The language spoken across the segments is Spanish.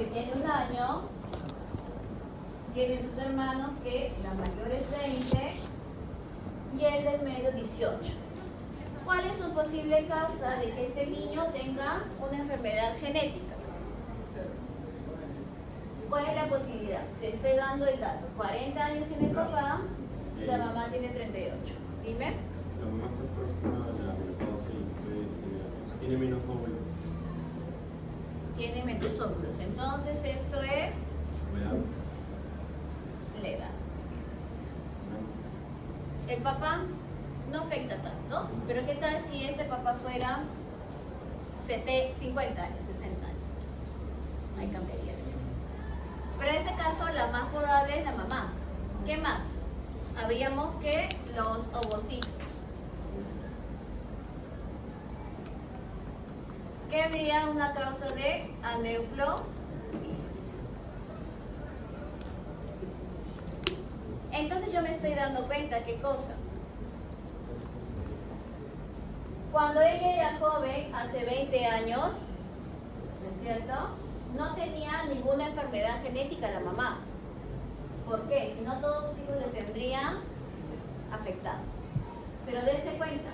que tiene 1 año, tiene sus hermanos que la mayor es 20 y el del medio 18. ¿Cuál es su posible causa de que este niño tenga una enfermedad genética? ¿Cuál es la posibilidad? Te estoy dando el dato. 40 años tiene el papá, la mamá tiene 38. Dime. La mamá está próxima a la menopausia y tiene menos óvulos. Tiene menos óvulos. Entonces esto es la edad. El papá no afecta tanto, pero ¿qué tal si este papá fuera 50 años, 60 años? Ahí cambiaría. Pero en este caso la más probable es la mamá. ¿Qué más? Habríamos que los ovocitos. ¿Qué habría una causa de aneuploidia? Entonces yo me estoy dando cuenta, ¿qué cosa? Cuando ella era joven, hace 20 años, ¿no es cierto? No tenía ninguna enfermedad genética la mamá. ¿Por qué? Si no, todos sus hijos le tendrían afectados. Pero dense cuenta,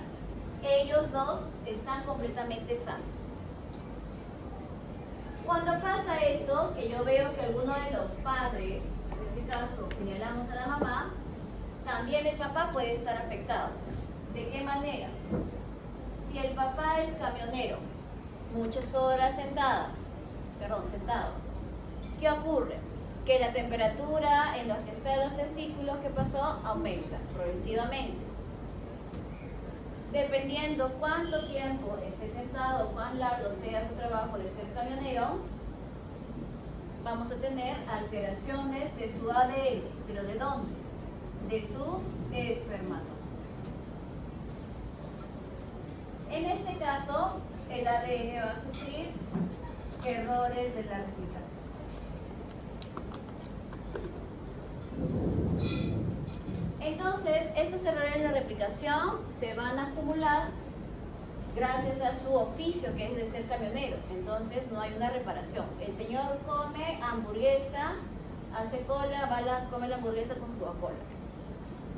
ellos dos están completamente sanos. Cuando pasa esto, que yo veo que alguno de los padres, en este caso señalamos a la mamá, también el papá puede estar afectado. ¿De qué manera? Si el papá es camionero, muchas horas sentado, ¿qué ocurre? Que la temperatura en los que están los testículos, ¿qué pasó? Aumenta progresivamente. Dependiendo cuánto tiempo esté sentado, cuán largo sea su trabajo de ser camionero, vamos a tener alteraciones de su ADN. ¿Pero de dónde? De sus espermatos. En este caso, el ADN va a sufrir errores de la replicación. Entonces, estos errores de la replicación se van a acumular gracias a su oficio, que es de ser camionero. Entonces, no hay una reparación. El señor come hamburguesa, hace cola, come la hamburguesa con su Coca-Cola.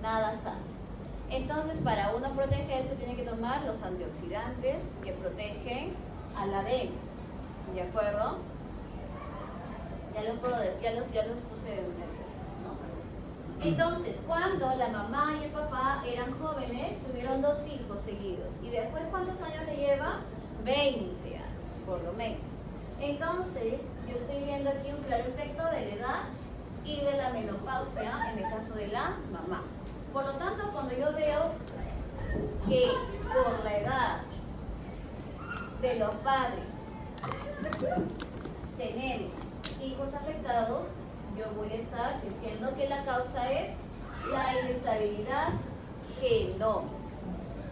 Nada sano. Entonces, para uno protegerse, tiene que tomar los antioxidantes que protegen al ADN. ¿De acuerdo? Ya los puse nerviosos, ¿no? Entonces, cuando la mamá y el papá eran jóvenes, tuvieron 2 hijos seguidos. ¿Y después cuántos años le lleva? 20 años, por lo menos. Entonces, yo estoy viendo aquí un claro efecto de la edad y de la menopausia en el caso de la mamá. Por lo tanto, cuando yo veo que por la edad de los padres tenemos hijos afectados, yo voy a estar diciendo que la causa es la inestabilidad genómica.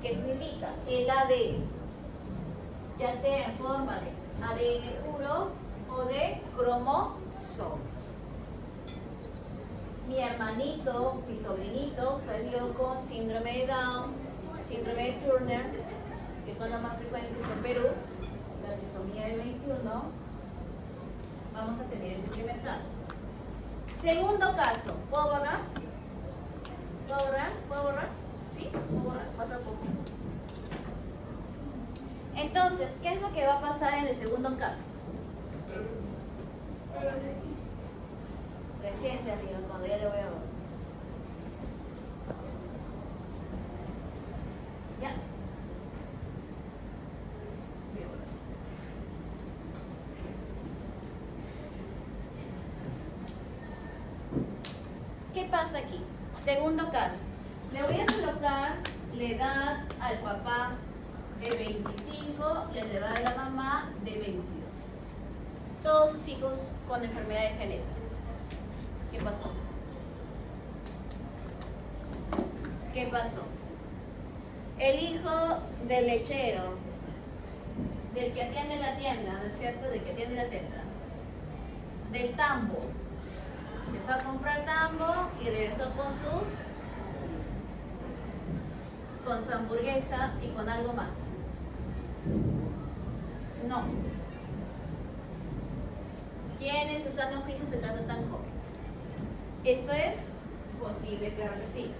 ¿Qué significa? El ADN, ya sea en forma de ADN puro o de cromosomas. Mi hermanito, mi sobrinito salió con síndrome de Down, síndrome de Turner, que son las más frecuentes en Perú, la trisomía de 21. Vamos a tener ese primer caso. Segundo caso, ¿puedo borrar? ¿Puedo borrar? ¿Puedo borrar? ¿Sí? ¿Puedo borrar? Pasa poco. Entonces, ¿qué es lo que va a pasar en el segundo caso? Recién se arriba, cuando ya lo voy a ver. Ya. ¿Qué pasa aquí? Segundo caso. Le voy a colocar la edad al papá de 25 y la edad de la mamá de 22. Todos sus hijos con enfermedades genéticas. ¿Qué pasó? ¿Qué pasó? El hijo del lechero, del que atiende la tienda, ¿no es cierto? Del que atiende la tienda, del tambo, se fue a comprar tambo y regresó con su hamburguesa y con algo más. No. ¿Quién en su sano juicio se casa tan joven? Esto es posible, claro que sí.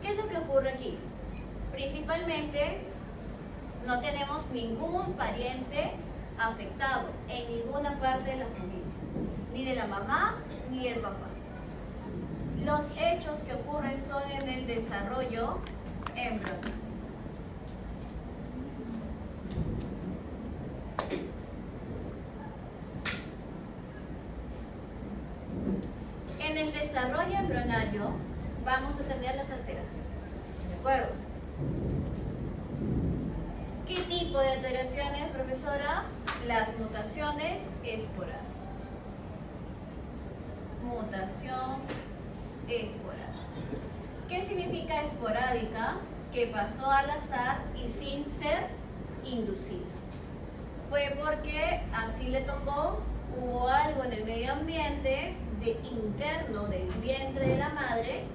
¿Qué es lo que ocurre aquí? Principalmente, no tenemos ningún pariente afectado en ninguna parte de la familia, ni de la mamá ni del papá. Los hechos que ocurren son en el desarrollo embrionario. En el desarrollo embrionario vamos a tener las alteraciones, ¿de acuerdo? ¿Qué tipo de alteraciones, profesora? Las mutaciones esporádicas. Mutación esporádica. ¿Qué significa esporádica? Que pasó al azar y sin ser inducida. Fue porque así le tocó, hubo algo en el medio ambiente interno del vientre de la madre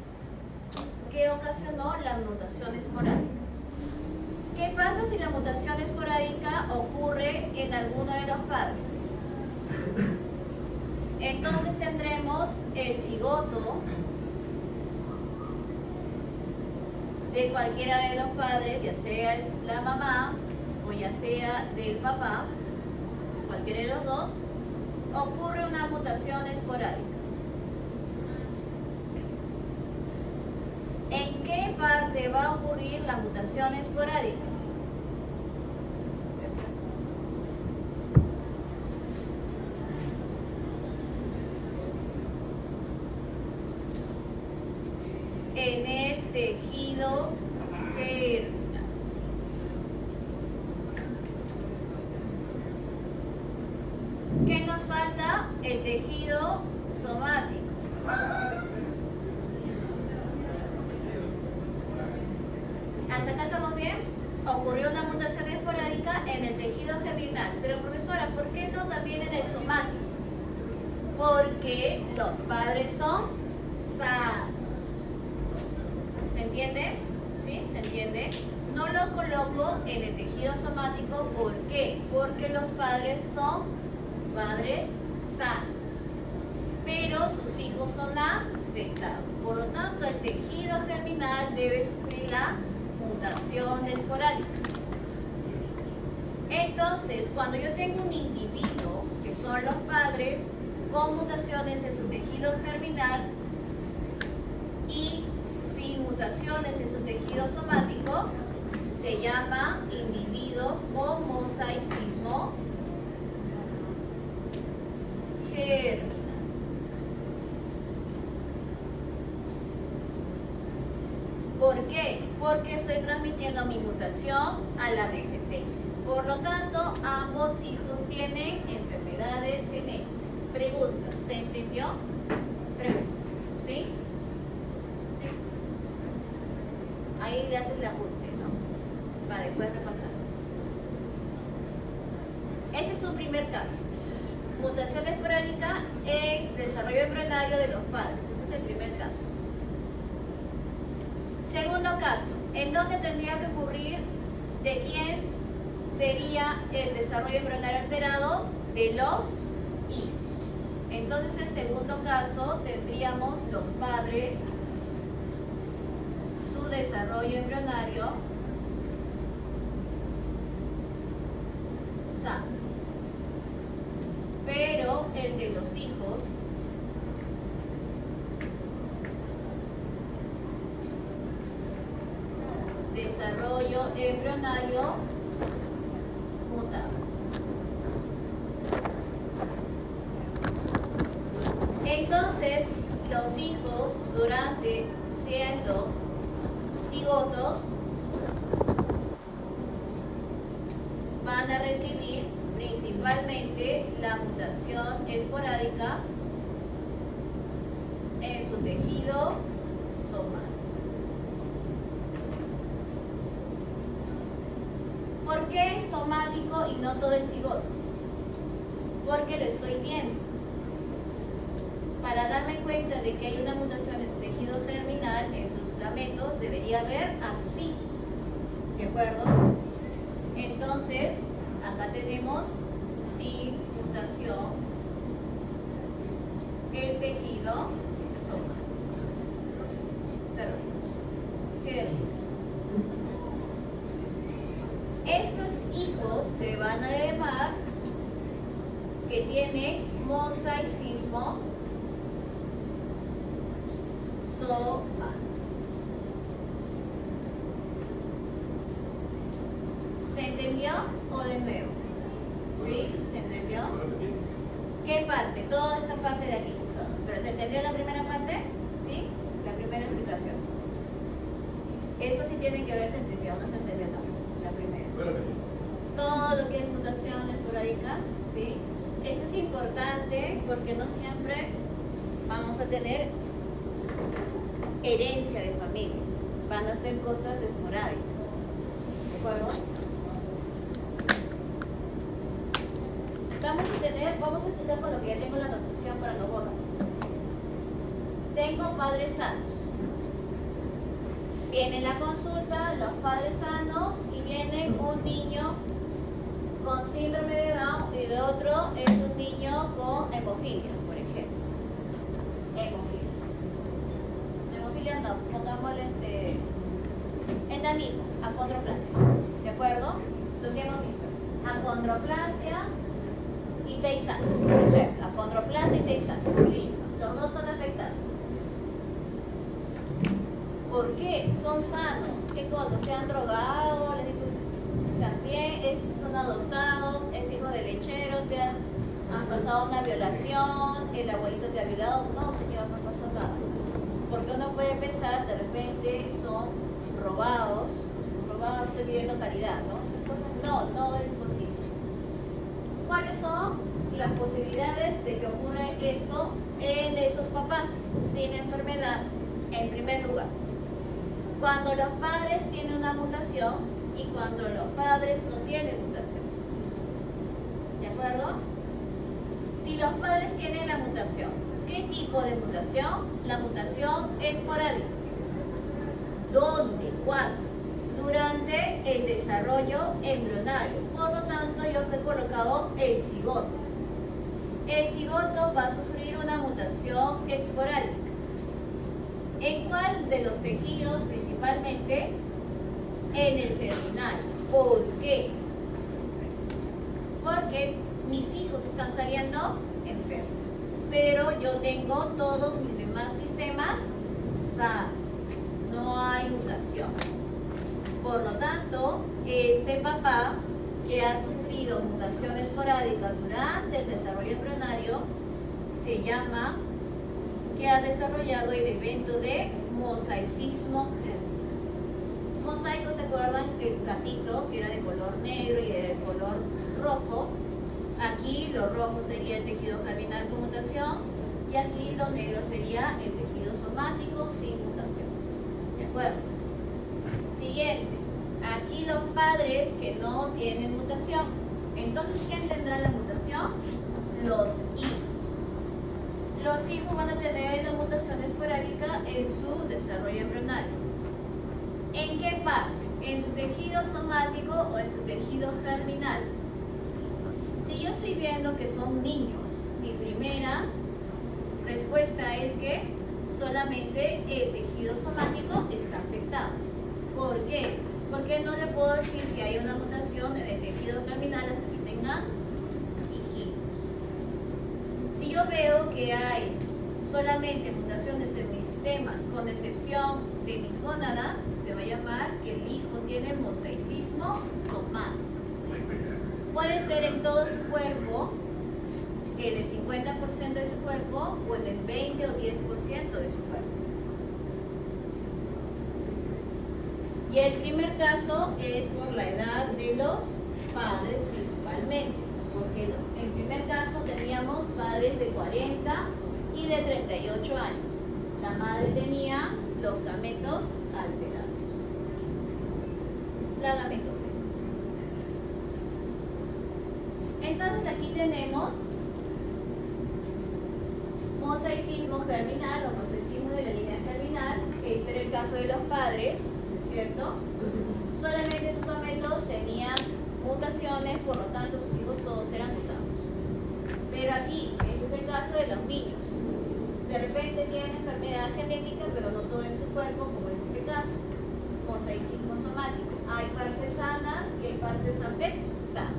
que ocasionó la mutación esporádica. ¿Qué pasa si la mutación esporádica ocurre en alguno de los padres? Entonces tendremos el cigoto de cualquiera de los padres, ya sea la mamá o ya sea del papá, cualquiera de los dos, ocurre una mutación esporádica. ¿En qué parte va a ocurrir la mutación esporádica? En el tejido germinal. ¿Qué nos falta? El tejido somático. ¿Hasta acá estamos bien? Ocurrió una mutación esporádica en el tejido germinal. Pero profesora, ¿por qué no también en el somático? Porque los padres son sanos. ¿Se entiende? ¿Sí? ¿Se entiende? No lo coloco en el tejido somático. ¿Por qué? Porque los padres son padres sanos. Pero sus hijos son afectados. Por lo tanto, el tejido germinal debe sufrir la mutación esporádica. Entonces, cuando yo tengo un individuo, que son los padres, con mutaciones en su tejido germinal y sin mutaciones en su tejido somático, se llama individuos con mosaicismo germinal. ¿Por qué? Porque estoy transmitiendo mi mutación a la descendencia. Por lo tanto, ambos hijos tienen enfermedades genéticas. Preguntas, ¿se entendió? Preguntas, ¿sí? ¿Sí? Ahí le haces el apunte, ¿no? Para después repasar. Este es un primer caso. Mutación esporádica en desarrollo embrionario de los padres. Este es el primer caso. Segundo caso, ¿en dónde tendría que ocurrir? ¿De quién sería el desarrollo embrionario alterado? De los hijos. Entonces, el segundo caso, tendríamos los padres, su desarrollo embrionario sano. Pero el de los hijos desarrollo embrionario mutado. Entonces, los hijos, durante siendo cigotos, van a recibir principalmente la mutación esporádica en su tejido somático. ¿Por qué somático y no todo el cigoto? Porque lo estoy viendo. Para darme cuenta de que hay una mutación en su tejido germinal, en sus gametos, debería ver a sus hijos. ¿De acuerdo? Entonces, acá tenemos sin tejido somático. Perdón. Germinal. Estos hijos se van a llamar que tienen mosaicismo somático. ¿Se entendió o de nuevo? ¿Sí? ¿Se entendió? ¿Qué parte? Toda esta parte de aquí. ¿Pero se entendió la primera parte? ¿Sí? La primera explicación. Eso sí tiene que ver, ¿se entendió o no se entendió? No, la primera. Todo lo que es mutación esporádica, ¿sí? Esto es importante porque no siempre vamos a tener herencia de familia. Van a ser cosas esporádicas. ¿De acuerdo? Vamos a explicar con lo que ya tengo la notación para no borrar. Tengo padres sanos. Viene la consulta, los padres sanos, y viene un niño con síndrome de Down y el otro es un niño con hemofilia, por ejemplo. Hemofilia no, pongámosle enanismo, acondroplasia. ¿De acuerdo? Lo que hemos visto. Acondroplasia y Tay-Sachs, por ejemplo. Acondroplasia y Tay-Sachs. Listo. Los dos están afectados. ¿Por qué? Son sanos. ¿Qué cosa? ¿Se han drogado? Les dices, también son adoptados, es hijo de lechero, han pasado una violación, el abuelito te ha violado. No, señor, no pasó nada. Porque uno puede pensar, de repente son robados, estoy pidiendo caridad, ¿no? Esas cosas no es posible. ¿Cuáles son las posibilidades de que ocurra esto en esos papás sin enfermedad? En primer lugar, cuando los padres tienen una mutación y cuando los padres no tienen mutación. ¿De acuerdo? Si los padres tienen la mutación, ¿qué tipo de mutación? La mutación esporádica. ¿Dónde? ¿Cuándo? Durante el desarrollo embrionario. Por lo tanto, yo he colocado el cigoto. El cigoto va a sufrir una mutación esporádica. ¿En cuál de los tejidos? Principalmente en el germinal. ¿Por qué? Porque mis hijos están saliendo enfermos, pero yo tengo todos mis demás sistemas sanos. No hay mutación. Por lo tanto, este papá que ha sufrido mutación esporádica durante el desarrollo embrionario se llama que ha desarrollado el evento de mosaicismo germinal. Mosaico, ¿se acuerdan? El gatito que era de color negro y era de color rojo. Aquí lo rojo sería el tejido germinal con mutación y aquí lo negro sería el tejido somático sin mutación. ¿De acuerdo? Siguiente. Aquí los padres que no tienen mutación. Entonces, ¿quién tendrá la mutación? Los hijos. Los hijos van a tener la mutación esporádica en su desarrollo embrionario. ¿En qué parte? ¿En su tejido somático o en su tejido germinal? Si yo estoy viendo que son niños, mi primera respuesta es que solamente el tejido somático está afectado. ¿Por qué? Porque no le puedo decir que hay una mutación en el tejido germinal hasta que tenga hijitos. Si yo veo que hay solamente mutaciones en mis sistemas, con excepción de mis gónadas, se va a llamar que el hijo tiene mosaicismo somático. Puede ser en todo su cuerpo, en el 50% de su cuerpo, o en el 20 o 10% de su cuerpo. Y el primer caso es por la edad de los padres principalmente, porque en el primer caso teníamos padres de 40 y de 38 años. La madre tenía los gametos alterados. La gametogénesis. Entonces aquí tenemos mosaicismo germinal o mosaicismo de la línea germinal. Este era el caso de los padres, ¿cierto? Solamente sus gametos tenían mutaciones, por lo tanto sus hijos todos eran mutados. Pero aquí, este es el caso de los niños. De repente tiene enfermedad genética, pero no todo en su cuerpo, como es este caso. Mosaicismo somático. Hay partes sanas y hay partes afectadas.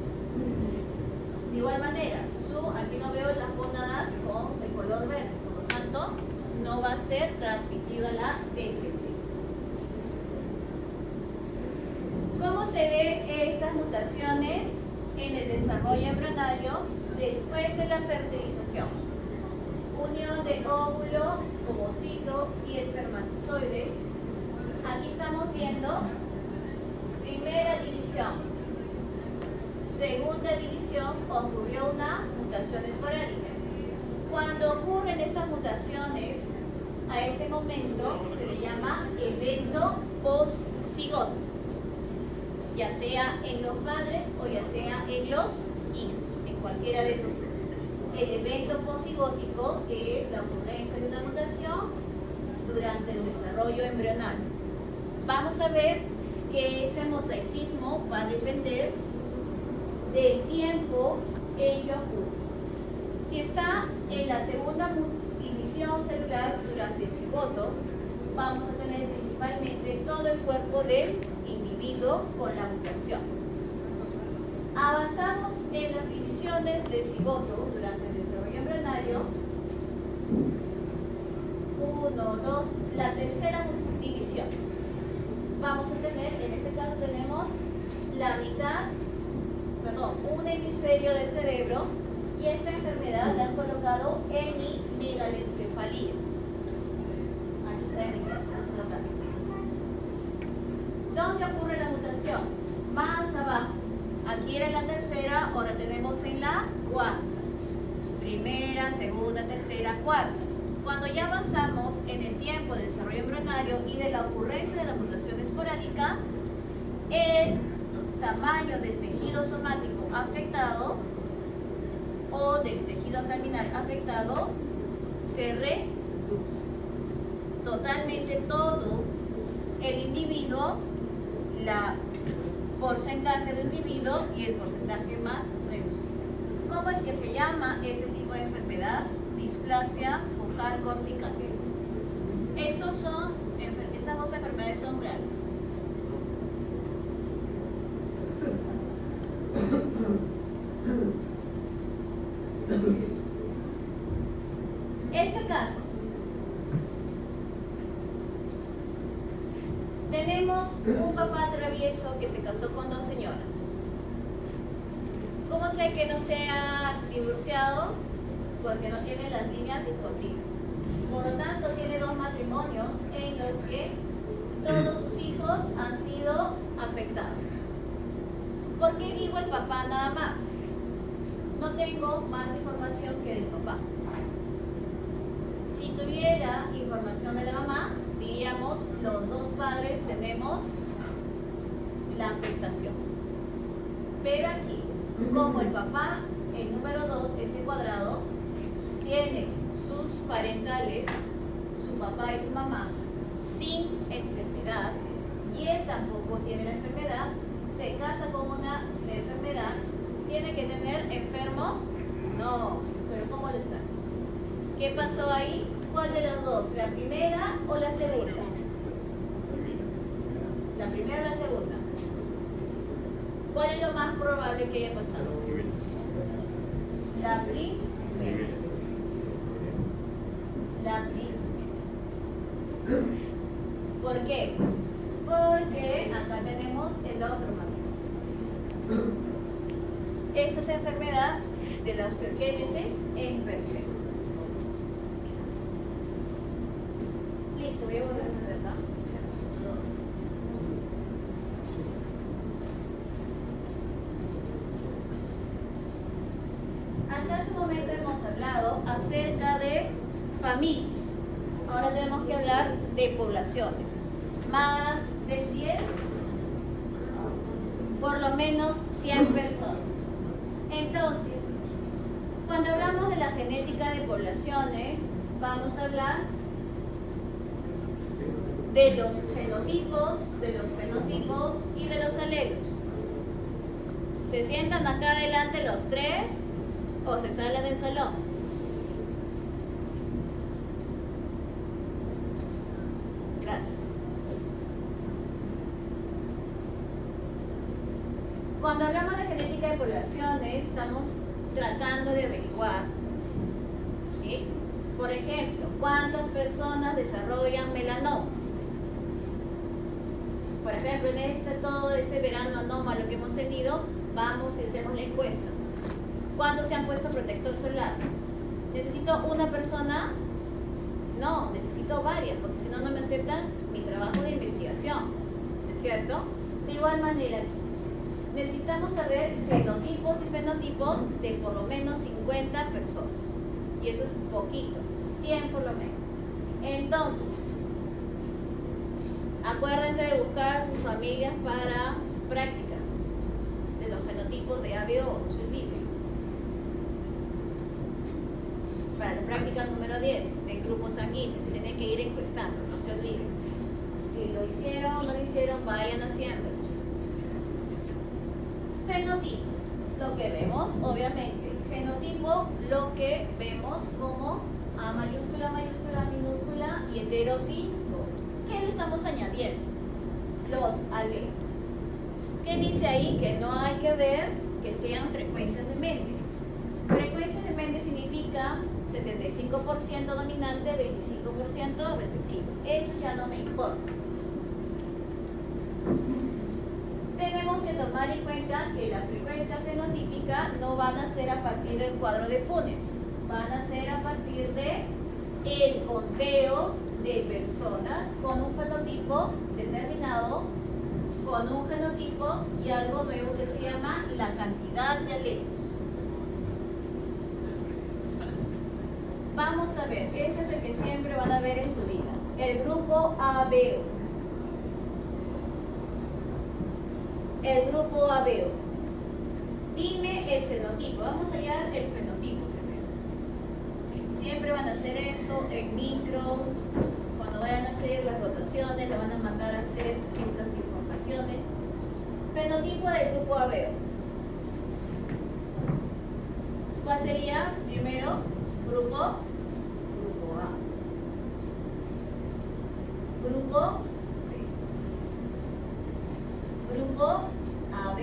De igual manera, aquí no veo las gónadas con el color verde, por lo tanto, no va a ser transmitido a la descendencia. ¿Cómo se ve estas mutaciones en el desarrollo embrionario después de la fertilización? Unión de óvulo, ovocito y espermatozoide. Aquí estamos viendo primera división. Segunda división, ocurrió una mutación esporádica. Cuando ocurren estas mutaciones, a ese momento se le llama evento postcigoto, ya sea en los padres o ya sea en los hijos, en cualquiera de esos dos. El evento postcigótico es la ocurrencia de una mutación durante el desarrollo embrional. Vamos a ver que ese mosaicismo va a depender del tiempo en que ocurre. Si está en la segunda división celular durante el cigoto, vamos a tener principalmente todo el cuerpo del individuo con la mutación. Avanzamos en las divisiones del cigoto durante el desarrollo embrionario. 1, 2, la tercera división. Vamos a tener, en este caso tenemos la mitad, un hemisferio del cerebro, y esta enfermedad la han colocado hemimegalencephalía. Aquí está en inglés, es una parte. ¿Dónde ocurre la mutación? Más abajo. Aquí era en la tercera, ahora tenemos en la cuarta. Primera, segunda, tercera, cuarta. Cuando ya avanzamos en el tiempo de desarrollo embrionario y de la ocurrencia de la mutación esporádica, el tamaño del tejido somático afectado o del tejido germinal afectado se reduce. Totalmente todo el individuo, la porcentaje de individuo y el porcentaje más reducido. ¿Cómo es que se llama este tipo de enfermedad? Displasia focal cortical. Estas dos enfermedades son reales. Este caso, tenemos un papá travieso que se casó con dos señoras. ¿Cómo sé que no se ha divorciado? Porque no tiene las líneas discontinuas. Por lo tanto, tiene dos matrimonios en los que todos sus hijos han sido afectados. ¿Por qué digo el papá nada más? No tengo más información que del papá. Si tuviera información de la mamá, diríamos los dos padres tenemos la afectación. Pero aquí, como el papá, el número 2, este cuadrado, tiene sus parentales, su papá y su mamá, sin enfermedad, y él tampoco tiene la enfermedad, se casa con una sin enfermedad, ¿tiene que tener enfermos? No, pero ¿cómo le sale? ¿Qué pasó ahí? ¿Cuál de las dos? ¿La primera o la segunda? La primera o la segunda. ¿Cuál es lo más probable que haya pasado? La primera. La primera. ¿Por qué? Porque acá tenemos el otro matrimonio. Esta es enfermedad de la osteogénesis imperfecta. Listo, voy a volver a hacer acá. Hasta hace un momento hemos hablado acerca de familias. Ahora tenemos que hablar de poblaciones. Más de 10, por lo menos 100 personas. Entonces, cuando hablamos de la genética de poblaciones, vamos a hablar de los fenotipos y de los alelos. ¿Se sientan acá adelante los tres o se salen del salón? Gracias. Cuando hablamos de genética de poblaciones, estamos tratando de averiguar, ¿sí? Por ejemplo, ¿cuántas personas desarrollan melanoma? Por ejemplo, en todo este verano anómalo que hemos tenido, vamos y hacemos la encuesta. ¿Cuántos se han puesto protector solar? ¿Necesito una persona? No, necesito varias, porque si no, no me aceptan mi trabajo de investigación, ¿no es cierto? De igual manera, necesitamos saber genotipos y fenotipos de por lo menos 50 personas. Y eso es poquito, 100 por lo menos. Entonces, acuérdense de buscar sus familias para práctica de los genotipos de ABO, no se olviden. Para la práctica número 10 del grupo sanguíneo, tienen que ir encuestando, no se olviden. Si lo hicieron o no lo hicieron, vayan haciéndolo. Fenotipo, lo que vemos, obviamente. Genotipo, lo que vemos como A mayúscula, mayúscula, minúscula y heterocigo. ¿Qué le estamos añadiendo? Los alelos. ¿Qué dice ahí? Que no hay que ver que sean frecuencias de Mendel. Frecuencias de Mendel significa 75% dominante, 25% recesivo. Eso ya no me importa. Tenemos que tomar en cuenta que la frecuencia fenotípica no van a ser a partir del cuadro de Punnett, van a ser a partir de el conteo de personas con un fenotipo determinado, con un genotipo y algo nuevo que se llama la cantidad de alelos. Vamos a ver, este es el que siempre van a ver en su vida, el grupo ABO. El grupo ABO. Dime el fenotipo. Vamos a hallar el fenotipo primero. Siempre van a hacer esto en micro. Cuando vayan a hacer las rotaciones, le van a mandar a hacer estas informaciones. Fenotipo del grupo ABO. ¿Cuál sería? Primero, grupo A. Grupo AB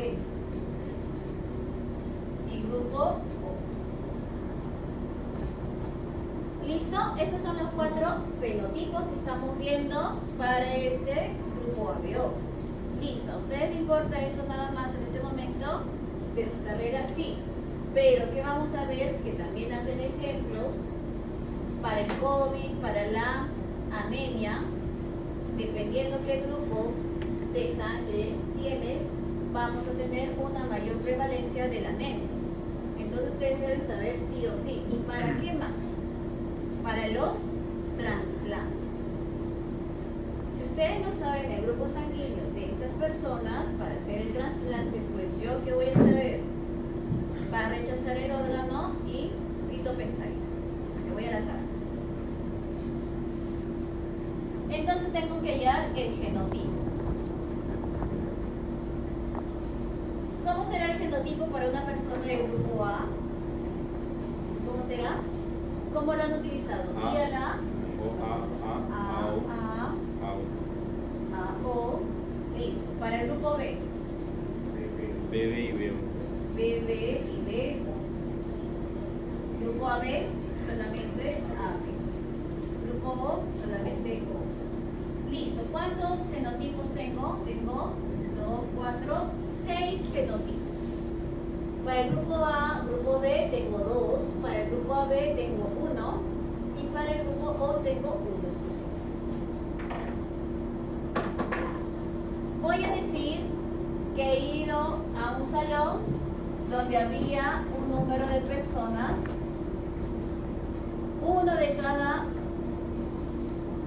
y grupo O. ¿Listo? Estos son los 4 fenotipos que estamos viendo para este grupo ABO. Listo, ¿a ustedes les importa esto nada más en este momento? De su carrera sí, pero que vamos a ver que también hacen ejemplos para el COVID, para la anemia, dependiendo qué grupo de sangre tienes, vamos a tener una mayor prevalencia de la anemia. Entonces ustedes deben saber sí o sí. ¿Y para qué más? Para los trasplantes. Si ustedes no saben el grupo sanguíneo de estas personas para hacer el trasplante, pues yo qué voy a saber. Va a rechazar el órgano y frito pescadito. Me voy a la cárcel. Entonces tengo que hallar el genotipo. ¿Cómo será el genotipo para una persona del grupo A? ¿Cómo será? ¿Cómo lo han utilizado? Díala. O. Listo. Para el grupo B. BB y BO. BB y B. Grupo AB, solamente AB. Grupo O, solamente O. Listo. ¿Cuántos genotipos tengo? Tengo 2, 4, 6 genotipos. Para el grupo A, grupo B tengo 2, para el grupo AB tengo 1 y para el grupo O tengo 1 exclusivo. Voy a decir que he ido a un salón donde había un número de personas, uno de cada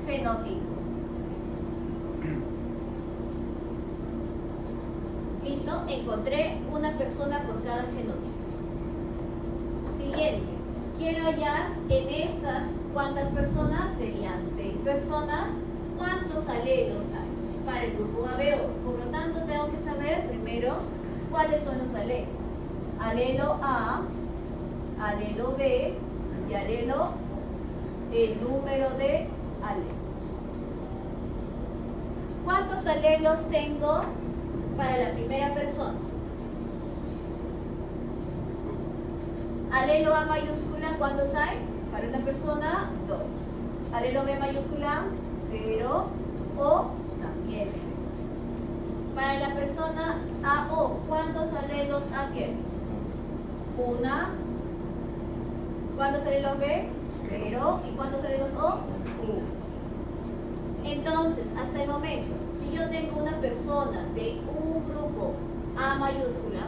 genotipo. ¿Listo? Encontré una persona por cada genotipo. Siguiente. Quiero hallar en estas cuántas personas, serían 6 personas, cuántos alelos hay para el grupo ABO. Por lo tanto, tengo que saber primero cuáles son los alelos. Alelo A, alelo B y alelo O. El número de alelos. ¿Cuántos alelos tengo para la primera persona? Alelo A mayúscula, ¿cuántos hay? Para una persona, 2. Alelo B mayúscula, 0. O, también 0. Para la persona AO, ¿cuántos alelos A tiene? 1. ¿Cuántos alelos B? 0. ¿Y cuántos alelos O? 1. Entonces, hasta el momento, si yo tengo una persona de un grupo A mayúscula,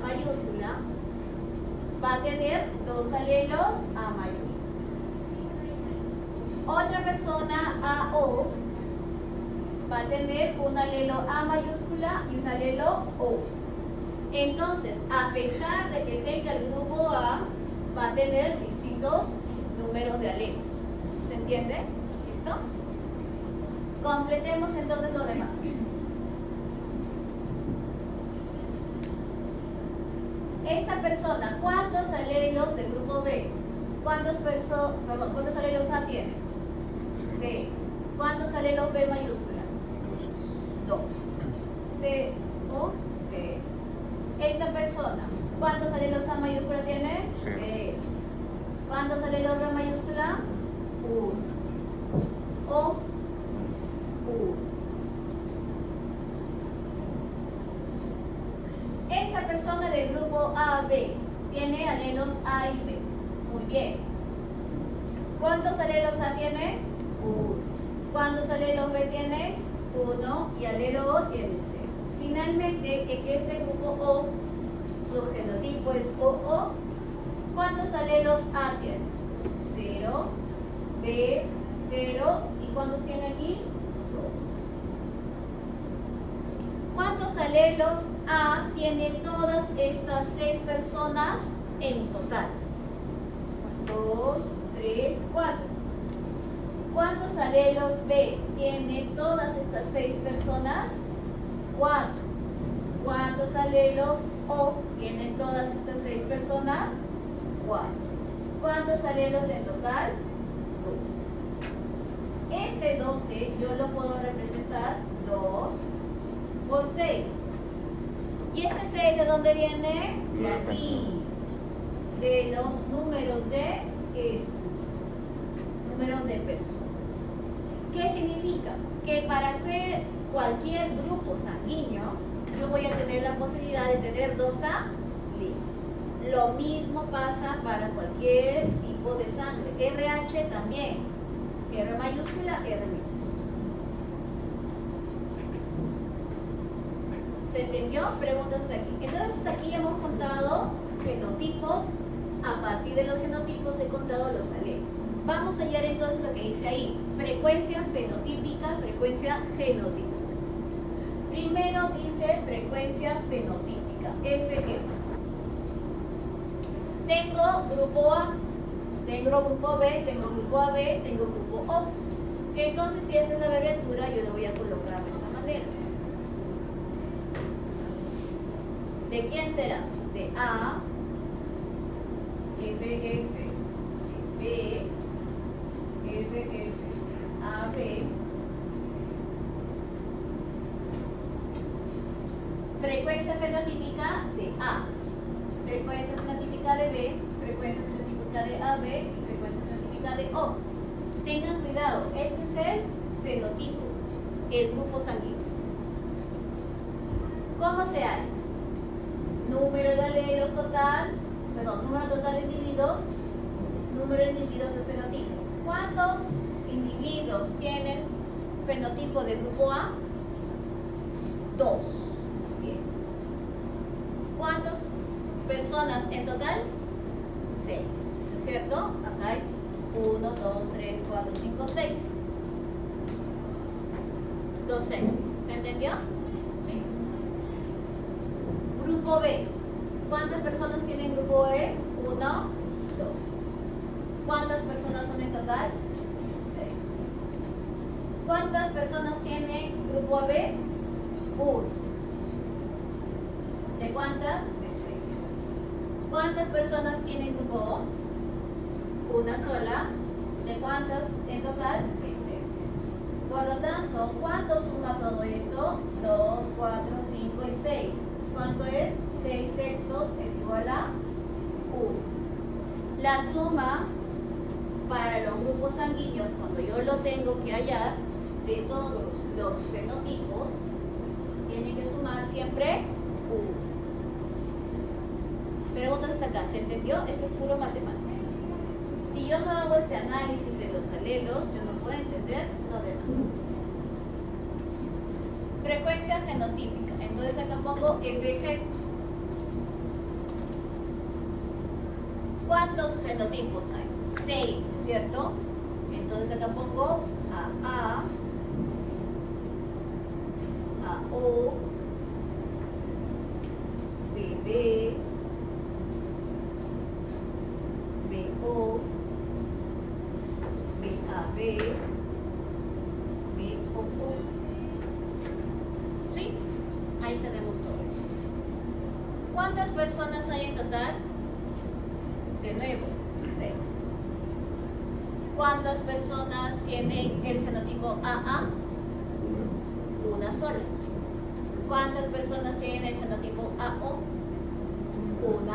va a tener 2 alelos A mayúscula. Otra persona AO va a tener un alelo A mayúscula y un alelo O. Entonces, a pesar de que tenga el grupo A, va a tener distintos números de alelos. ¿Se entiende? ¿Listo? Completemos entonces lo demás. Esta persona, ¿cuántos alelos de grupo B? ¿Cuántos alelos A tiene? C. ¿Cuántos alelos B mayúscula? 2. C o C. Esta persona, ¿cuántos alelos A mayúscula tiene? C. ¿Cuántos alelos B mayúscula? 1. O 1. Esta persona del grupo AB tiene alelos A y B. Muy bien. ¿Cuántos alelos A tiene? 1. ¿Cuántos alelos B tiene? 1. Y alelo O tiene 0. Finalmente, en este grupo O, su genotipo es OO. ¿Cuántos alelos A tiene? 0. B, 0. ¿Y cuántos tiene aquí? 2. ¿Cuántos alelos A tiene todas estas 6 personas en total? 2, 3, 4. ¿Cuántos alelos B tiene todas estas 6 personas? 4. ¿Cuántos alelos O tienen todas estas 6 personas? 4. ¿Cuántos alelos en total? 12. Este 12 yo lo puedo representar 2 por 6. ¿Y este 6 de dónde viene? De aquí. De los números de esto. Números de personas. ¿Qué significa? Que para que cualquier grupo sanguíneo, yo voy a tener la posibilidad de tener 2 alelos. Lo mismo pasa para cualquier tipo de sangre. RH también. R mayúscula, R minúscula. ¿Se entendió? Preguntas hasta aquí. Entonces hasta aquí hemos contado genotipos. A partir de los genotipos he contado los alelos. Vamos a hallar entonces lo que dice ahí. Frecuencia fenotípica, frecuencia genotípica. Primero dice frecuencia fenotípica, FF. Tengo grupo A, tengo grupo B, tengo grupo AB, tengo grupo O. Entonces, si esta es la abreviatura, yo le voy a colocar de esta manera. ¿De quién será? De A, FF, B, FF, AB. Frecuencia fenotípica de A, frecuencia fenotípica de B, frecuencia fenotípica de AB y frecuencia fenotípica de O. Tengan cuidado, este es el fenotipo, el grupo sanguíneo. ¿Cómo se halla? Número de alelos total, número total de individuos, número de individuos del fenotipo. ¿Cuántos individuos tienen fenotipo de grupo A? 2. ¿Cuántas personas en total? 6, ¿no es cierto? Acá hay 1, 2, 3, 4, 5, 6. 2 6. ¿Se entendió? Sí. Grupo B. ¿Cuántas personas tienen grupo E? 1, 2. ¿Cuántas personas son en total? 6. ¿Cuántas personas tienen grupo AB? 1. ¿De cuántas? De 6. ¿Cuántas personas tienen grupo O? Una sola. ¿De cuántas en total? De 6. Por lo tanto, ¿cuánto suma todo esto? 2, 4, 5 y 6. ¿Cuánto es? 6 sextos es igual a 1. La suma para los grupos sanguíneos, cuando yo lo tengo que hallar, de todos los fenotipos, tiene que sumar siempre 1. Preguntas hasta acá, ¿se entendió? Esto es puro matemática. Si yo no hago este análisis de los alelos, yo no puedo entender lo demás. Frecuencia genotípica. Entonces acá pongo FG. ¿Cuántos genotipos hay? 6, ¿no es cierto? Entonces acá pongo AA, AO, BB, BO, BAB, BOO. ¿Sí? Ahí tenemos todo eso. ¿Cuántas personas hay en total? De nuevo, 6. ¿Cuántas personas tienen el fenotipo AA? Una sola. ¿Cuántas personas tienen el fenotipo AO? 1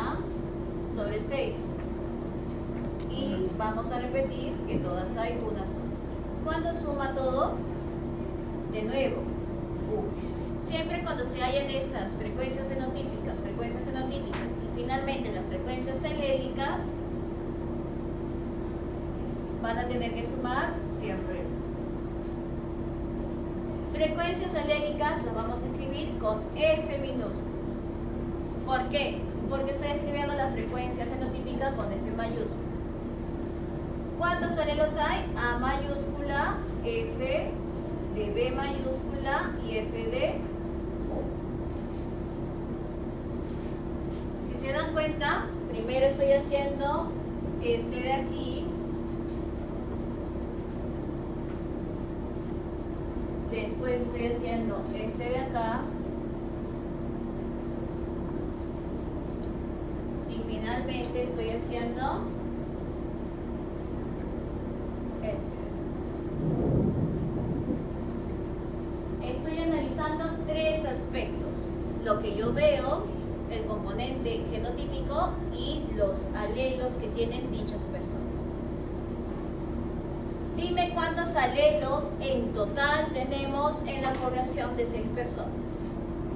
sobre 6. Y vamos a repetir que todas hay una sola. ¿Cuánto suma todo? De nuevo, 1. Siempre cuando se hallan estas frecuencias fenotípicas y finalmente las frecuencias alélicas, van a tener que sumar siempre. Frecuencias alélicas las vamos a escribir con F minúscula. ¿Por qué? Porque estoy escribiendo la frecuencia fenotípica con F mayúscula. ¿Cuántos alelos hay? A mayúscula, F de B mayúscula y F de O. Si se dan cuenta, primero estoy haciendo este de aquí, después estoy haciendo este de acá, y finalmente estoy haciendo este. Estoy analizando 3 aspectos: lo que yo veo, el componente genotípico y los alelos que tienen dichas personas. Dime cuántos alelos en total tenemos en la población de 6 personas.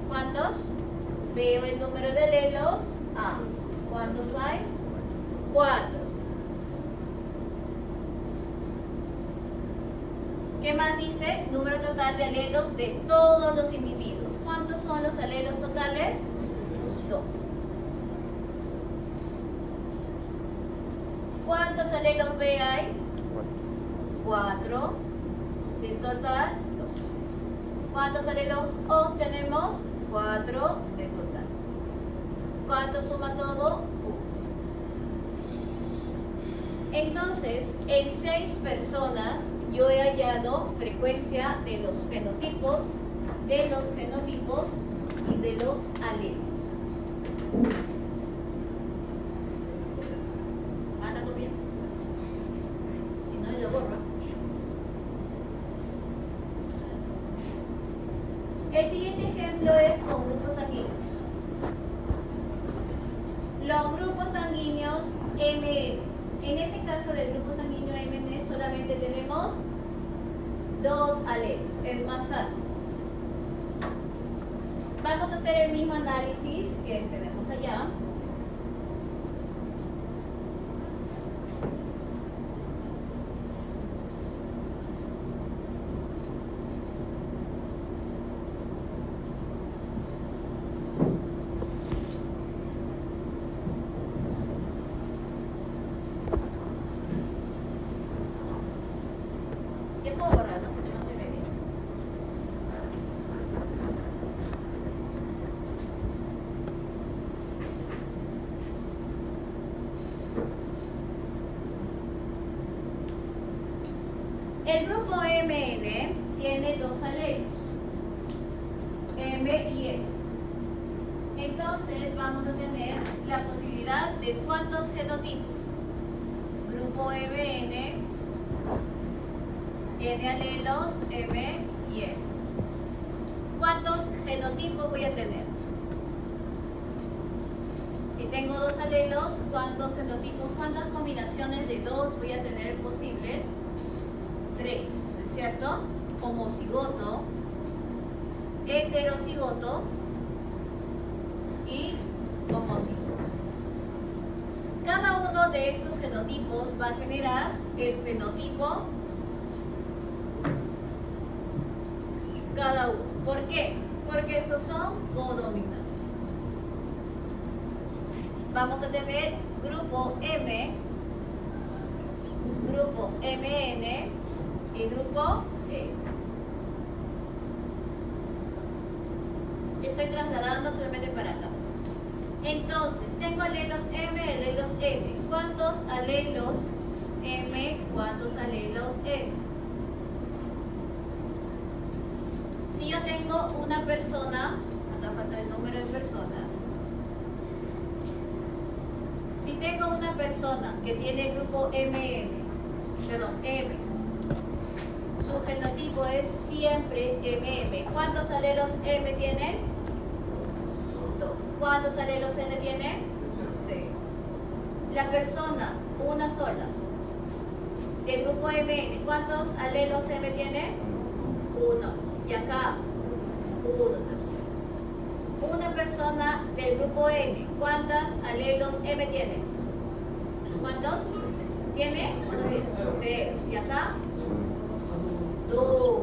¿Cuántos? Veo el número de alelos. A. ¿Cuántos hay? 4. ¿Qué más dice? Número total de alelos de todos los individuos. ¿Cuántos son los alelos totales? 2. ¿Cuántos alelos B hay? 4. De total, 2. ¿Cuántos alelos O tenemos? 4 de total. ¿Cuánto suma todo? 1. Entonces, en 6 personas yo he hallado frecuencia de los fenotipos, de los genotipos y de los alelos. ¿Van a copiar? Si no, lo borro. El siguiente ejemplo es con grupos sanguíneos. Los grupos sanguíneos MN. En este caso del grupo sanguíneo MN solamente tenemos 2 alelos. Es más fácil. Vamos a hacer el mismo análisis que tenemos allá. Ya puedo borrarlo porque no se ve bien. El grupo MN tiene 2 alelos, M y E. Entonces vamos a tener la posibilidad de ¿cuántos genotipos? Grupo MN tiene tiene alelos M y N. ¿Cuántos genotipos voy a tener? Si tengo dos alelos, ¿cuántos genotipos? ¿Cuántas combinaciones de dos voy a tener posibles? 3, ¿no es cierto? Homocigoto, heterocigoto y homocigoto. Cada uno de estos genotipos va a generar el fenotipo cada uno. ¿Por qué? Porque estos son codominantes. Vamos a tener grupo M, grupo MN y grupo E. Estoy trasladando actualmente para acá. Entonces, tengo alelos M, alelos N. ¿Cuántos alelos M? ¿Cuántos alelos N? Si yo tengo una persona, acá falta el número de personas. Si tengo una persona que tiene grupo M, su genotipo es siempre MM. ¿Cuántos alelos M tiene? 2. ¿Cuántos alelos N tiene? 0. La persona, una sola, del grupo MN, ¿cuántos alelos M tiene? 1. Y acá, 1 también. Una persona del grupo N, ¿cuántos alelos M tiene? ¿Cuántos? ¿Tiene o no tiene? 0. ¿Y acá? 2.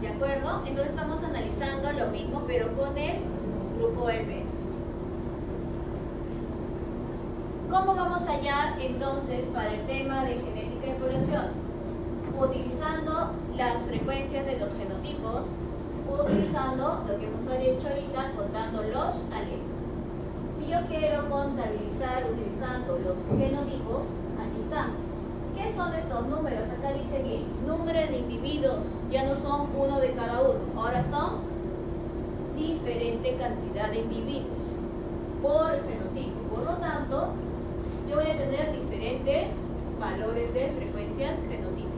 ¿De acuerdo? Entonces estamos analizando lo mismo, pero con el grupo M. ¿Cómo vamos allá entonces para el tema de genética de poblaciones? Utilizando las frecuencias de los genotipos, utilizando lo que hemos hecho ahorita, contando los alelos. Si yo quiero contabilizar utilizando los genotipos, aquí están. ¿Qué son estos números? Acá dice bien, número de individuos, ya no son uno de cada uno, ahora son diferente cantidad de individuos por genotipo. Por lo tanto, yo voy a tener diferentes valores de frecuencias genotípicas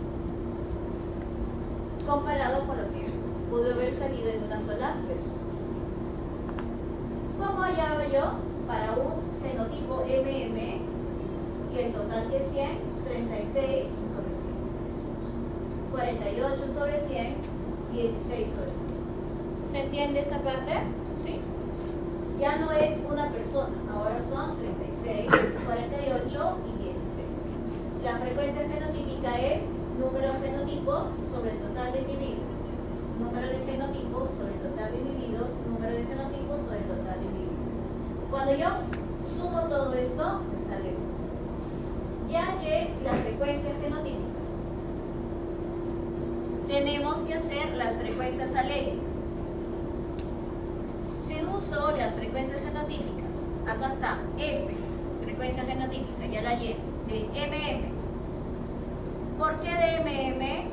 comparado con lo que pudo haber salido en una sola persona. ¿Cómo hallaba yo para un genotipo MM y el total que es 100? 36 sobre 100, 48 sobre 100, 16 sobre 100. ¿Se entiende esta parte? ¿Sí? Ya no es una persona, ahora son 36, 48 y 16. La frecuencia genotípica es número de genotipos sobre el total de individuos. Número de genotipos sobre el total de individuos, número de genotipos sobre el total de individuos. Cuando yo sumo todo esto, me sale 1. Ya que las frecuencias genotípicas, tenemos que hacer las frecuencias alélicas. Si uso las frecuencias genotípicas, acá está F, frecuencia genotípica, ya la llevo, de MM. ¿Por qué de MM?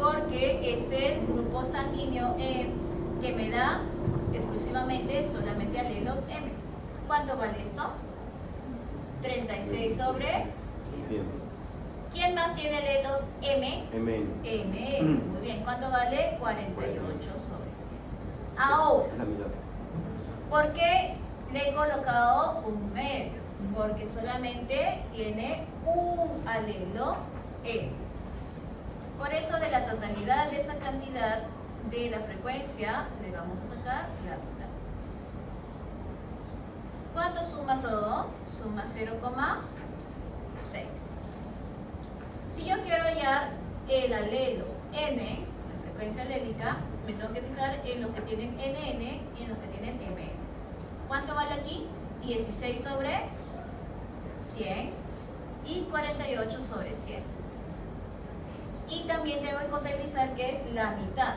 Porque es el grupo sanguíneo que me da exclusivamente solamente alelos M. ¿Cuánto vale esto? 36 sobre 100. ¿Quién más tiene alelos M? MN. M. Muy bien. ¿Cuánto vale? 48 sobre 100. Ahora, Es la mitad. ¿por qué le he colocado un medio? Porque solamente tiene un alelo M. Por eso de la totalidad de esta cantidad de la frecuencia le vamos a sacar la mitad. ¿Cuánto suma todo? Suma 0,6. Si yo quiero hallar el alelo N, la frecuencia alélica, me tengo que fijar en los que tienen NN y en los que tienen MN. ¿Cuánto vale aquí? 16 sobre 100 y 48 sobre 100. Y también tengo que contabilizar que es la mitad,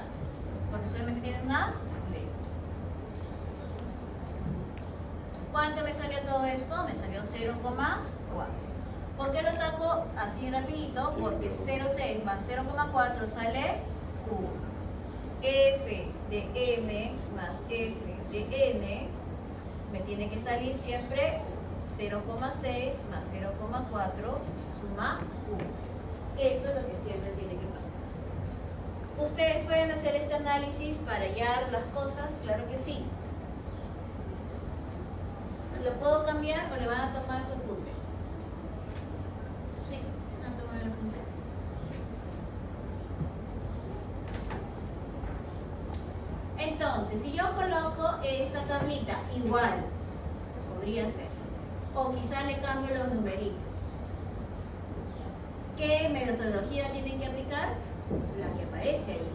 porque solamente tienen una ley. ¿Cuánto me salió todo esto? Me salió 0,4. ¿Por qué lo saco así rapidito? Porque 0,6 más 0,4 sale 1. F de M más F de N me tiene que salir siempre 0,6 más 0,4 suma 1. Esto es lo que siempre tiene que pasar. ¿Ustedes pueden hacer este análisis para hallar las cosas? Claro que sí. ¿Lo puedo cambiar o le van a tomar su apunte? Sí, van a tomar el apunte. Entonces, si yo coloco esta tablita igual, podría ser, o quizá le cambio los numeritos, ¿qué metodología tienen que aplicar? La que aparece ahí.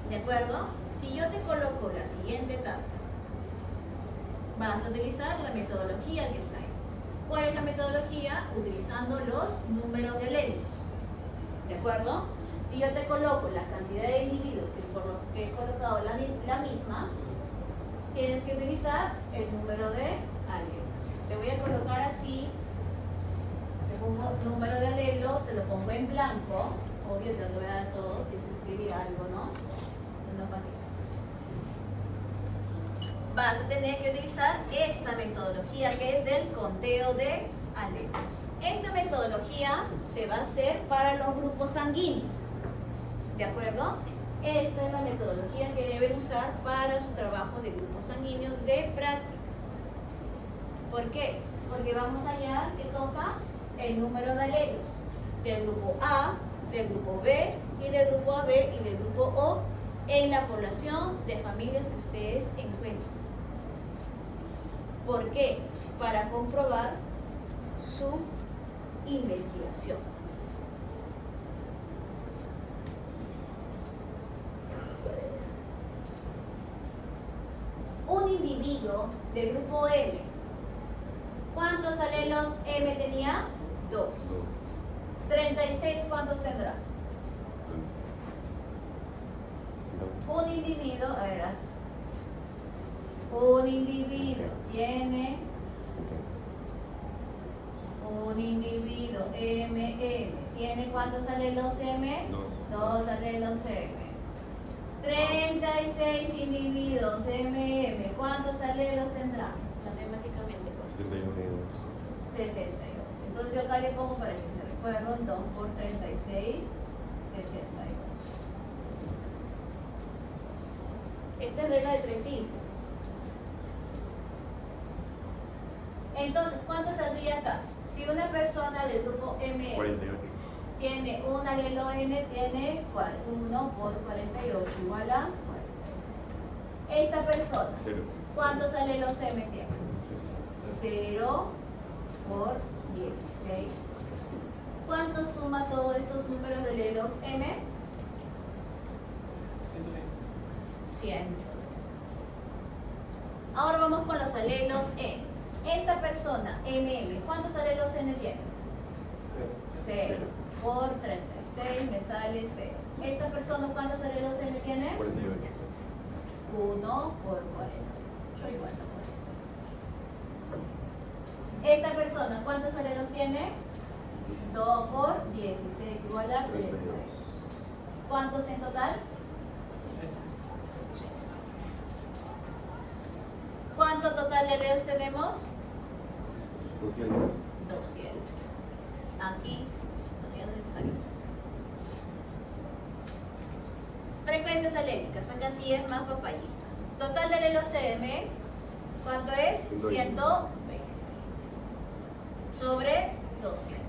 ¿De acuerdo? Si yo te coloco la siguiente tabla, vas a utilizar la metodología que está ahí. ¿Cuál es la metodología? Utilizando los números de alelios. ¿De acuerdo? Si yo te coloco la cantidad de individuos que por los que he colocado la misma, tienes que utilizar el número de alelos. Te voy a colocar así, te pongo número de alelos, te lo pongo en blanco, obvio que no te voy a dar todo, tienes que escribir algo, ¿no? Vas a tener que utilizar esta metodología que es del conteo de alelos. Esta metodología se va a hacer para los grupos sanguíneos. ¿De acuerdo? Esta es la metodología que deben usar para su trabajo de grupos sanguíneos de práctica. ¿Por qué? Porque vamos a hallar, ¿qué cosa? El número de alelos del grupo A, del grupo B y del grupo AB y del grupo O en la población de familias que ustedes encuentren. ¿Por qué? Para comprobar su investigación. Un individuo del grupo M, ¿cuántos alelos M tenía? 2. 36, ¿cuántos tendrá? Un individuo, a ver, un individuo tiene, un individuo MM, ¿tiene cuántos alelos M? 2 alelos M. 36 individuos MM, ¿cuántos alelos tendrá? Matemáticamente, ¿cuántos? 72. Entonces yo acá le pongo para que se recuerden, 2 por 36, 72. Esta es regla de 3 cifras. Entonces, ¿cuánto saldría acá? Si una persona del grupo M 48. tiene un alelo N, tiene 1 por 48 igual a 48. Esta persona, 0. ¿cuántos alelos M tiene? 0 por 16. ¿Cuánto suma todos estos números de alelos M? 100. Ahora vamos con los alelos N. Esta persona, MM, ¿cuántos alelos N tiene? 0 por 36 me sale 0. ¿Esta persona cuántos alelos N tiene? 48. 1 por 48 igual a 40. Esta persona ¿cuántos alelos tiene? 2 por 16 igual a 32. ¿Cuántos en total? ¿Cuánto total de alelos tenemos? 200. 200. Aquí no es necesario. Frecuencias alélicas, acá sí es más papayita. Total de alelos M, ¿cuánto es? 120 sobre 200.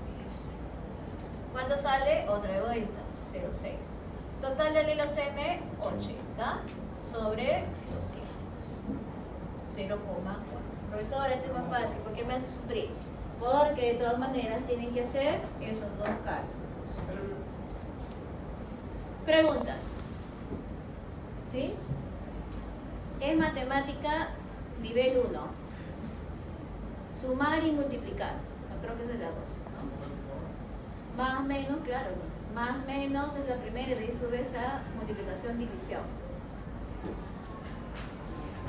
¿Cuánto sale? Otra vuelta, 0,6. Total de alelos N, 80 sobre 200. 0,4. Profesor, este es más fácil. ¿Por qué me hace sufrir? Porque de todas maneras tienen que hacer esos dos cálculos. Preguntas. ¿Sí? Es matemática nivel 1. Sumar y multiplicar. Creo que es de la 2, ¿no? Más menos, claro. Más menos es la primera y de ahí subes a multiplicación, división.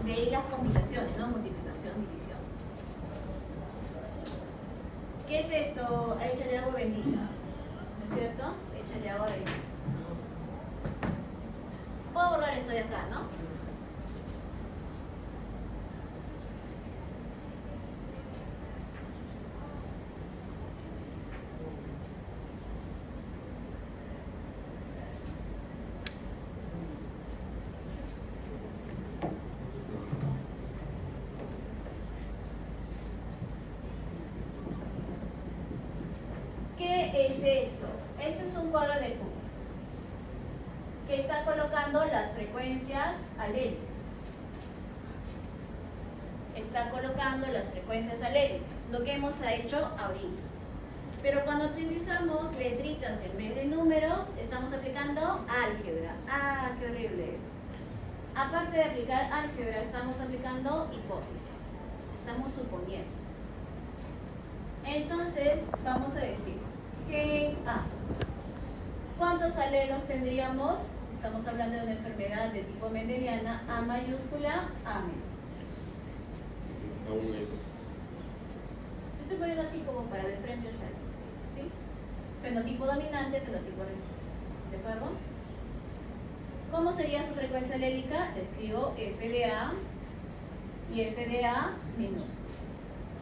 De ahí las combinaciones, ¿no? Multiplicación, división. ¿Qué es esto? Échale agua bendita. ¿No es cierto? Échale agua bendita. Puedo borrar esto de acá, ¿no? tiene es esto. Esto es un cuadro de Q que está colocando las frecuencias alélicas. Está colocando las frecuencias alélicas, lo que hemos hecho ahorita. Pero cuando utilizamos letritas en vez de números, estamos aplicando álgebra. ¡Ah, qué horrible! Aparte de aplicar álgebra, estamos aplicando hipótesis. Estamos suponiendo. Entonces, vamos a decir que ¿cuántos alelos tendríamos? Estamos hablando de una enfermedad de tipo mendeliana, A mayúscula, A menos. Estoy poniendo así como para de frente a salir, ¿sí? Fenotipo dominante, fenotipo recesivo. ¿De acuerdo? ¿Cómo sería su frecuencia alélica? Le escribo F de A y F de A minúscula.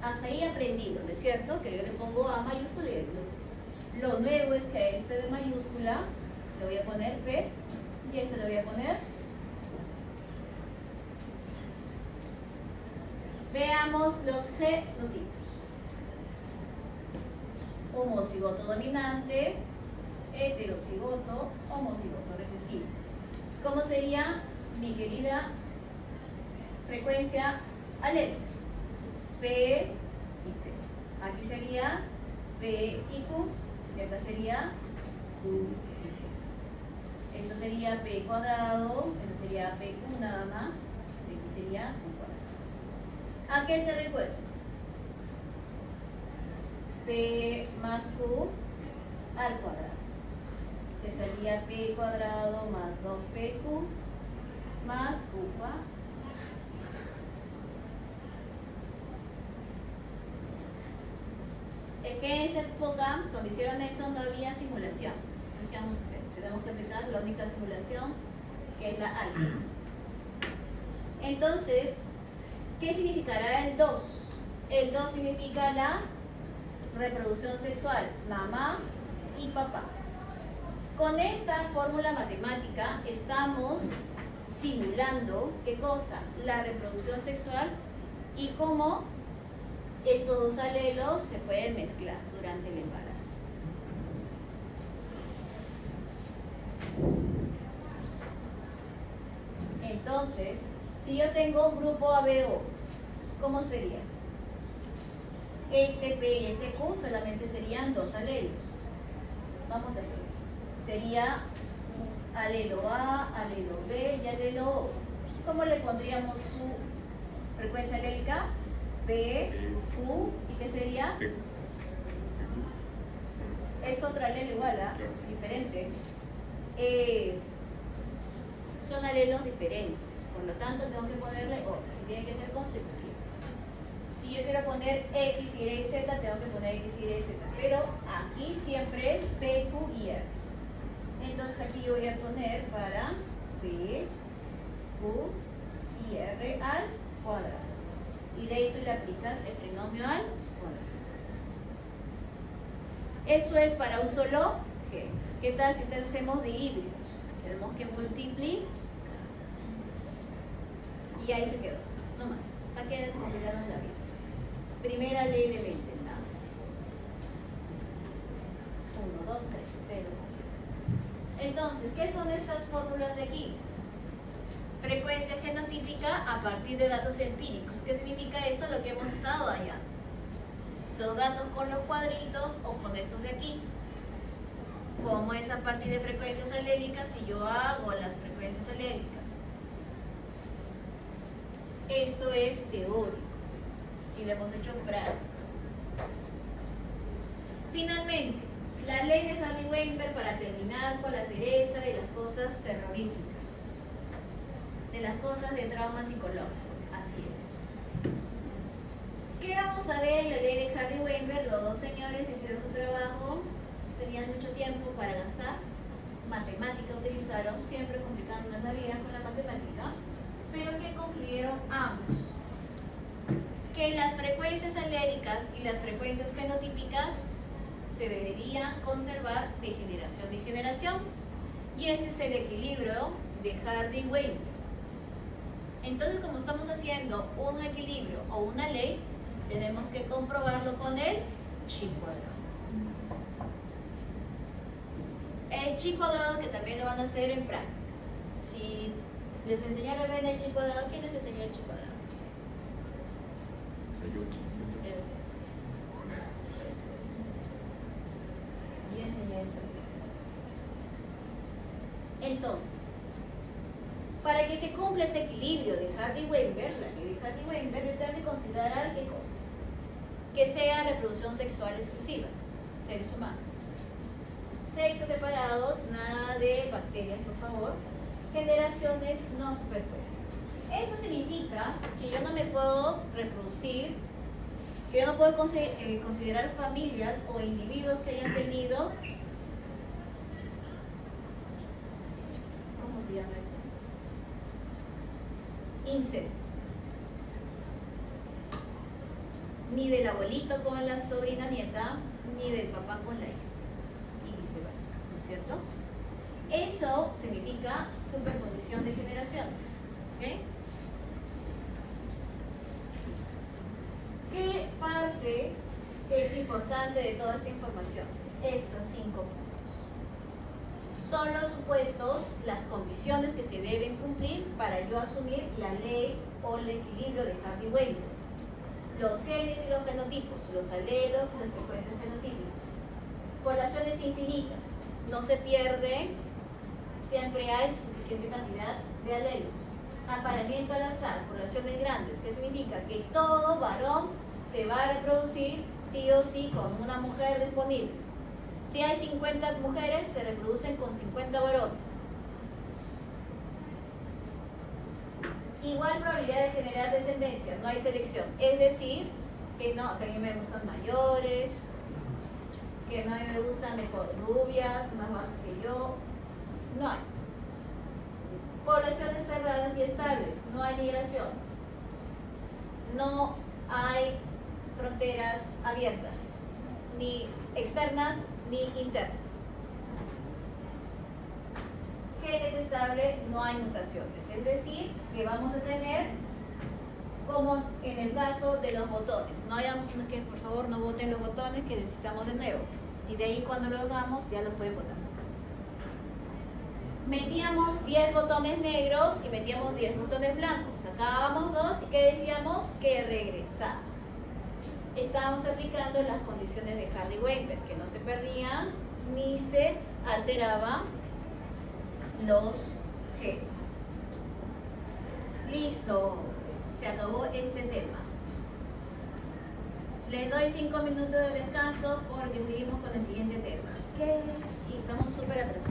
Hasta ahí he aprendido, ¿no es cierto? Que yo le pongo A mayúscula y lo nuevo es que a este de mayúscula le voy a poner P y a este le voy a poner. Veamos los genotipios. Homocigoto dominante, heterocigoto, homocigoto recesivo. ¿Cómo sería mi querida frecuencia alélica? P y P. Aquí sería P y Q, y acá sería Q y P. Esto sería P cuadrado, esto sería PQ nada más, y aquí sería Q cuadrado. ¿A qué te recuerdo? P más Q al cuadrado. Que sería P cuadrado más 2PQ más Q cuadrado. Es que en esa época, cuando hicieron eso, no había simulación. Entonces, ¿qué vamos a hacer? Tenemos que aplicar la única simulación, que es la álgebra. Entonces, ¿qué significará el 2? El 2 significa la reproducción sexual, mamá y papá. Con esta fórmula matemática estamos simulando, ¿qué cosa? La reproducción sexual y cómo estos dos alelos se pueden mezclar durante el embarazo. Entonces, si yo tengo grupo ABO, ¿cómo sería? Este P y este Q solamente serían dos alelos. Vamos a ver. Sería alelo A, alelo B y alelo O. ¿Cómo le pondríamos su frecuencia alélica? P, Q, ¿y qué sería? Es otro alelo igual, diferente. Son alelos diferentes, por lo tanto tengo que ponerle otra, y tiene que ser consecutiva. Si yo quiero poner X, Y, Z, tengo que poner X, Y, Z, pero aquí siempre es P, Q y R. Entonces aquí yo voy a poner para P, Q y R al cuadrado. Y de ahí tú le aplicas el trinomio al cuadrado. Eso es para un solo G. ¿Qué tal si hacemos de híbridos? Tenemos que multiplicar. Y ahí se quedó. No más. ¿Para qué complicarnos la vida? Primera ley de Mendel, nada más. 1, 2, 3. Entonces, ¿qué son estas fórmulas de aquí? Frecuencia genotípica a partir de datos empíricos. ¿Qué significa esto? Lo que hemos estado hallando. Los datos con los cuadritos o con estos de aquí. ¿Cómo es a partir de frecuencias alélicas si yo hago las frecuencias alélicas? Esto es teórico y lo hemos hecho prácticos. Finalmente, la ley de Hardy-Weinberg para terminar con la cereza de las cosas terroríficas, de las cosas de trauma psicológico. Así es. ¿Qué vamos a ver en la ley de Hardy-Weinberg? Los dos señores hicieron un trabajo, tenían mucho tiempo para gastar, matemática utilizaron, siempre complicándonos la vida con la matemática, pero que concluyeron ambos que las frecuencias alélicas y las frecuencias fenotípicas se deberían conservar de generación en generación, y ese es el equilibrio de Hardy-Weinberg. Entonces, como estamos haciendo un equilibrio o una ley, tenemos que comprobarlo con el chi cuadrado. El chi cuadrado, que también lo van a hacer en práctica. Si les enseñaron bien el chi cuadrado, ¿quién les enseñó el chi cuadrado? Yo enseñé eso. Entonces, para que se cumpla este equilibrio de Hardy-Weinberg, la ley de Hardy-Weinberg, yo tengo que considerar qué cosa. Que sea reproducción sexual exclusiva, seres humanos. Sexos separados, nada de bacterias, por favor. Generaciones no superpuestas. Esto significa que yo no me puedo reproducir, que yo no puedo considerar familias o individuos que hayan tenido, ¿cómo se llama esto? Incesto. Ni del abuelito con la sobrina nieta, ni del papá con la hija, y viceversa, ¿no es cierto? Eso significa superposición de generaciones, ¿ok? ¿Qué parte es importante de toda esta información? Estos 5 puntos. Son los supuestos, las condiciones que se deben cumplir para yo asumir la ley o el equilibrio de Hardy-Weinberg. Los genes y los fenotipos, los alelos y las frecuencias fenotípicas. Poblaciones infinitas, no se pierde, siempre hay suficiente cantidad de alelos. Apareamiento al azar, poblaciones grandes, que significa que todo varón se va a reproducir sí o sí con una mujer disponible. Si hay 50 mujeres, se reproducen con 50 varones. Igual probabilidad de generar descendencia, no hay selección. Es decir, que no, que a mí me gustan mayores, que no a mí me gustan mejor rubias, más bajas que yo. No hay. Poblaciones cerradas y estables, no hay migraciones. No hay fronteras abiertas, ni externas ni internas. Genes estables, no hay mutaciones. Es decir, que vamos a tener, como en el caso de los botones, no hayan, que por favor no voten los botones, que necesitamos de nuevo. Y de ahí cuando lo hagamos, ya los pueden votar. Metíamos 10 botones negros y metíamos 10 botones blancos. Sacábamos 2 y ¿qué decíamos? Que regresaba. Estábamos aplicando las condiciones de Hardy-Weinberg, que no se perdían ni se alteraban los genes. Listo, se acabó este tema. Les doy 5 minutos de descanso porque seguimos con el siguiente tema. Que sí, estamos súper atrasados.